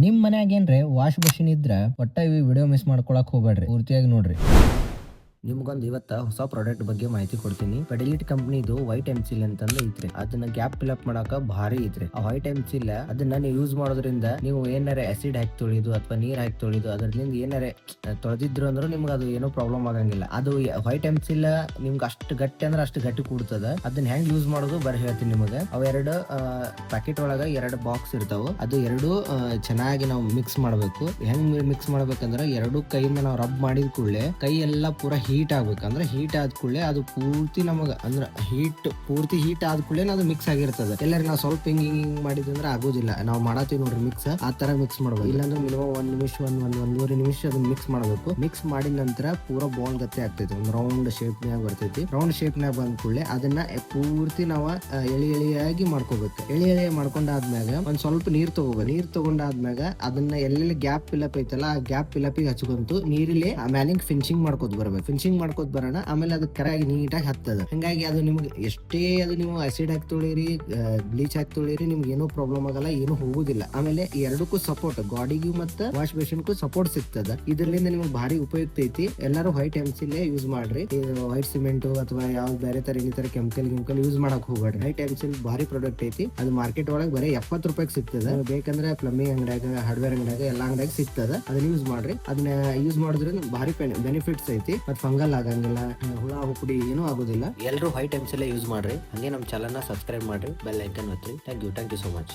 ನಿಮ್ ಮನ್ಯಾಗೇನ್ರೆ wash machine ಇದ್ರ ಒಟ್ಟ ಈ ವಿಡಿಯೋ ಮಿಸ್ ಮಾಡ್ಕೊಳಕ್ ಹೋಗ್ಬೇಡ್ರಿ, ಪೂರ್ತಿಯಾಗಿ ನೋಡ್ರಿ. ನಿಮ್ಗೊಂದು ಇವತ್ತ ಹೊಸ ಪ್ರಾಡಕ್ಟ್ ಬಗ್ಗೆ ಮಾಹಿತಿ ಕೊಡ್ತೀನಿ. ಪೆಡಿಲಿಟ್ ಕಂಪ್ನಿದು ವೈಟ್ ಎಮ್ಸಿಲ್ ಅಂತಂದು ಐತ್ರಿ. ಅದನ್ನ ಗ್ಯಾಪ್ ಫಿಲ್ ಮಾಡಕ ಭಾರಿ ಐತ್ರಿ. ಆ ವೈಟ್ ಎಮ್ಸಿಲ್ ಅದನ್ನ ನೀವು ಯೂಸ್ ಮಾಡೋದ್ರಿಂದ ನೀವು ಏನಾರ ಆಸಿಡ್ ಹಾಕಿ ತೊಳಿದು ಅಥವಾ ನೀರ್ ಹಾಕಿ ತೊಳಿದು ಅದ್ರಿಂದ ಏನಾರ ತೊಳೆದಿದ್ರು ಅಂದ್ರೂ ನಿಮ್ಗೆ ಅದು ಏನೋ ಪ್ರಾಬ್ಲಮ್ ಆಗಂಗಿಲ್ಲ. ಅದು ವೈಟ್ ಎಮ್ಸಿಲ್ ನಿಮ್ಗೆ ಅಷ್ಟು ಗಟ್ಟಿ ಅಂದ್ರೆ ಅಷ್ಟು ಗಟ್ಟಿ ಕೂಡ್ತದ. ಅದನ್ನ ಹೆಂಗ್ ಯೂಸ್ ಮಾಡೋದು ಬರೀ ಹೇಳ್ತೀನಿ ನಿಮಗೆ. ಅವೆರಡು ಪ್ಯಾಕೆಟ್ ಒಳಗ 2 ಬಾಕ್ಸ್ ಇರ್ತಾವ. ಅದು ಎರಡು ಚೆನ್ನಾಗಿ ನಾವು ಮಿಕ್ಸ್ ಮಾಡ್ಬೇಕು. ಹೆಂಗ್ ಮಿಕ್ಸ್ ಮಾಡ್ಬೇಕಂದ್ರೆ ಎರಡು ಕೈಯಿಂದ ನಾವು ರಬ್ ಮಾಡಿದ ಕೂಡಲೇ ಕೈ ಎಲ್ಲ ಪೂರಾ ಹೀಟ್ ಆಗ್ಬೇಕಂದ್ರೆ ಹೀಟ್ ಆದ ಕೂಡಲೇ ಅದು ಪೂರ್ತಿ ನಮಗ ಅಂದ್ರೆ ಪೂರ್ತಿ ಹೀಟ್ ಆದ ಕೂಡಲೇ ಅದು ಮಿಕ್ಸ್ ಆಗಿರ್ತದೆ. ಎಲ್ಲರೂ ನಾವು ಸ್ವಲ್ಪ ಹಿಂಗ್ ಮಾಡಿದ್ರೆ ಆಗೋದಿಲ್ಲ. ನಾವು ಮಾಡತ್ತೀವಿ ನೋಡ್ರಿ ಮಿಕ್ಸ್, ಆ ತರ ಮಿಕ್ಸ್ ಮಾಡ್ಬೇಕು. ಇಲ್ಲಾಂದ್ರೆ ಮಿನಿಮಮ್ 1 ನಿಮಿಷ ಒಂದೂವರೆ ನಿಮಿಷ ಅದನ್ನ ಮಿಕ್ಸ್ ಮಾಡ್ಬೇಕು. ಮಿಕ್ಸ್ ಮಾಡಿದ ನಂತರ ಪೂರಾ ಬಾಲ್ ಗತ್ತೆ ಆಗ್ತೈತಿ. ಒಂದು ರೌಂಡ್ ಶೇಪ್ ನಾಗ ಬರ್ತೈತಿ. ರೌಂಡ್ ಶೇಪ್ ನಾಗ ಬಂದ ಕೂಡಲೇ ಅದನ್ನ ಪೂರ್ತಿ ನಾವು ಎಳಿಯಾಗಿ ಮಾಡ್ಕೋಬೇಕು. ಎಳಿ ಮಾಡ್ಕೊಂಡಾದ್ಮ್ಯಾಗ ಒಂದ್ ಸ್ವಲ್ಪ ನೀರ್ ತಗೋಬೇಕು. ನೀರ್ ತಗೊಂಡಾದ್ಮ್ಯಾಗ ಅದನ್ನ ಎಲ್ಲೆಲ್ಲಿ ಗ್ಯಾಪ್ ಫಿಲಪ್ ಐತಲ್ಲ ಆ ಗ್ಯಾಪ್ ಫಿಲಪಿಗೆ ಹಚ್ಕೊಂತು ನೀರಿಲಿ ಮ್ಯಾಲಿಂಗ್ ಫಿನಿಶಿಂಗ್ ಮಾಡ್ಕೋತ ಬರ್ಬೇಕು. ಫಿನಿಶಿಂಗ್ ಮಾಡ್ಕೋತ ಬರೋಣ. ಆಮೇಲೆ ಅದು ಕರೆಯಾಗಿ ನೀಟಾಗಿ ಹತ್ತದ. ಹಂಗಾಗಿ ಅದು ನಿಮ್ಗೆ ಎಷ್ಟೇ ಅದು ನೀವು ಆಸಿಡ್ ಹಾಕಿ ತೊಳಿರಿ, ಬ್ಲೀಚ್ ಹಾಕಿ ತೊಳಿರಿ, ನಿಮ್ಗೆ ಏನೋ ಪ್ರಾಬ್ಲಮ್ ಆಗಲ್ಲ, ಏನು ಹೋಗುದಿಲ್ಲ. ಆಮೇಲೆ ಎರಡಕ್ಕೂ ಸಪೋರ್ಟ್, ಗಾಡಿಗೂ ಮತ್ತೆ ವಾಶ್ ಬೇಸಿನ್ಗೂ ಸಪೋರ್ಟ್ ಸಿಗ್ತದ. ಇದರಿಂದ ನಿಮ್ಗೆ ಭಾರಿ ಉಪಯುಕ್ತ ಐತಿ. ಎಲ್ಲರೂ ವೈಟ್ ಎಮ್ಸಿಲ್ ಯೂಸ್ ಮಾಡ್ರಿ. ವೈಟ್ ಸಿಮೆಂಟ್ ಅಥವಾ ಯಾವ ಬೇರೆ ತರ ಇನ್ನಿತರ ಕೆಮಿಕಲ್ ಯೂಸ್ ಮಾಡಕ್ ಹೋಗ್ಬೇಡ್ರಿ. ವೈಟ್ ಎಮ್ಸಿಲ್ ಭಾರಿ ಪ್ರಾಡಕ್ಟ್ ಐತಿ. ಅದು ಮಾರ್ಕೆಟ್ ಒಳಗೆ ಬರೀ 70 ರೂಪಾಯಿಗೆ ಸಿಗ್ತದ. ಬೇಕಂದ್ರೆ ಪ್ಲಂಬಿಂಗ್ ಅಂಗಡಿಯಾಗ, ಹಾರ್ಡ್ವೇರ್ ಅಂಗಡಿಯಾಗ, ಎಲ್ಲಾ ಅಂಗಡಿಯಾಗ ಸಿಗ್ತದ. ಅದನ್ನ ಯೂಸ್ ಮಾಡ್ರಿ. ಅದನ್ನ ಯೂಸ್ ಮಾಡೋದ್ರಿಂದ ಭಾರಿ ಬೆನಿಫಿಟ್ಸ್ ಐತಿ. ಮತ್ತೆ ಫಂಗಲ್ ಆಗಂಗಿಲ್ಲ, ಹುಳ ಹುಪ್ಪಡಿ ಏನೂ ಆಗೋದಿಲ್ಲ. ಎಲ್ಲರೂ ವೈಟ್ ಎಮ್ಸಿಲ್ ಯೂಸ್ ಮಾಡ್ರಿ. ಹಂಗೆ ನಮ್ಮ ಚಾನಲ್ನ ಸಬ್ಸ್ಕ್ರೈಬ್ ಮಾಡ್ರಿ, ಬೆಲ್ ಐಕನ್ ಒತ್ತಿ. Thank you so much.